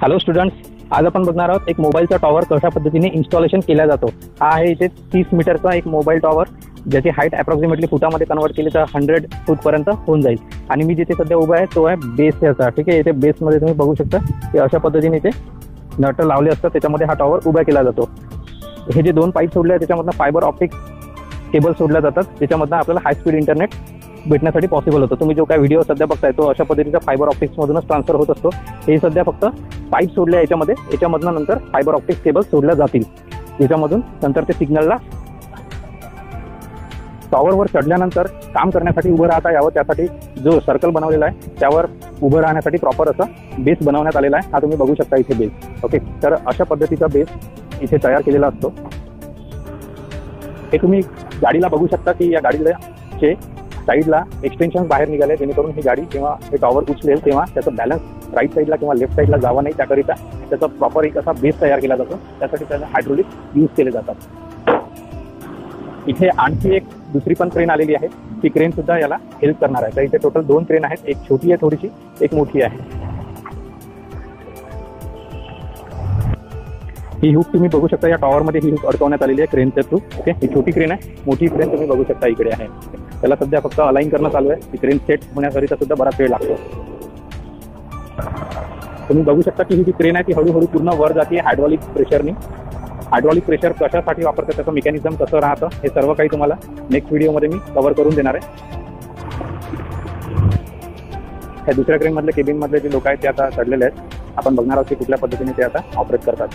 Hello students, आज आपण बघणार आहोत एक मोबाईलचा टॉवर कशा पद्धतीने इन्स्टॉलेशन केला जातो। हा आहे इथे 30 मीटरचा एक मोबाईल टॉवर, ज्याची हाईट अप्रॉक्सिमेटली फुटामध्ये कन्वर्ट केली तर 100 फूटपर्यंत होऊन जाईल। आणि मी जिथे सध्या उभा आहे तो आहे बेस याचा। ठीक आहे, इथे बेसमध्ये तुम्ही बघू शकता की अशा पद्धतीने इथे नट लावले असतात, त्याच्यामध्ये हा टॉवर उभा केला जातो। हे जे दोन पाईप सोडले आहेत त्याच्यामधनं फायबर ऑप्टिक केबल सोडल्या जातात, त्याच्यामधनं आपल्याला हाय स्पीड इंटरनेट भेटण्यासाठी पॉसिबल होतं। तुम्ही जो काय व्हिडिओ सध्या बघताय तो अशा पद्धतीचा फायबर ऑप्टिक्समधूनच ट्रान्सफर होत असतो। हे सध्या फक्त पाईप सोडले याच्यामध्ये, याच्यामधनं नंतर फायबर ऑप्टिक्स केबल सोडल्या जातील, याच्यामधून नंतर ते सिग्नलला टॉवरवर चढल्यानंतर काम करण्यासाठी उभं राहता यावं, त्यासाठी जो सर्कल बनवलेला आहे त्यावर उभं राहण्यासाठी प्रॉपर असा बेस बनवण्यात आलेला आहे। हा तुम्ही बघू शकता इथे बेस। ओके, तर अशा पद्धतीचा बेस इथे तयार केलेला असतो। हे तुम्ही गाडीला बघू शकता की या गाडीचे साईडला एक्सटेन्शन बाहेर निघाले, जेणेकरून ही गाडी जेव्हा हे टॉवर उचलेल तेव्हा त्याचा बॅलन्स राईट साईडला किंवा लेफ्ट साईडला जावा नाही, त्याकरिता त्याचा प्रॉपर एक असा बेस तयार केला जातो। त्यासाठी त्याला हायड्रोलिक यूज केले जातात। इथे आणखी एक दुसरी पण क्रेन आलेली आहे, ती क्रेन सुद्धा याला हेल्प करणार आहे। तर इथे टोटल 2 क्रेन आहेत, एक छोटी आहे थोडीशी, एक मोठी आहे। ही हुक तुम्ही बघू शकता, या टॉवरमध्ये ही हुक अडकवण्यात आलेली आहे क्रेनच्या थ्रू। ओके, ही छोटी क्रेन आहे, मोठी क्रेन तुम्ही बघू शकता इकडे आहे। त्याला सध्या फक्त अलाइन करणं चालू आहे। ही क्रेन सेट होण्याकरिता सुद्धा बराच वेळ लागतो। तुम्ही बघू शकता की ही जी क्रेन आहे ती हळूहळू पूर्ण वर जाते हायड्रॉलिक प्रेशरनी। हायड्रॉलिक प्रेशर कशासाठी वापरतात, त्याचं मेकॅनिझम कसं राहतं, हे सर्व काही तुम्हाला नेक्स्ट व्हिडिओमध्ये मी कव्हर करून देणार आहे। ह्या दुसऱ्या क्रेनमधले केबिनमधले जे लोक आहेत ते आता चढलेले आहेत, आपण बघणार आहोत की कुठल्या पद्धतीने ते आता ऑपरेट करतात।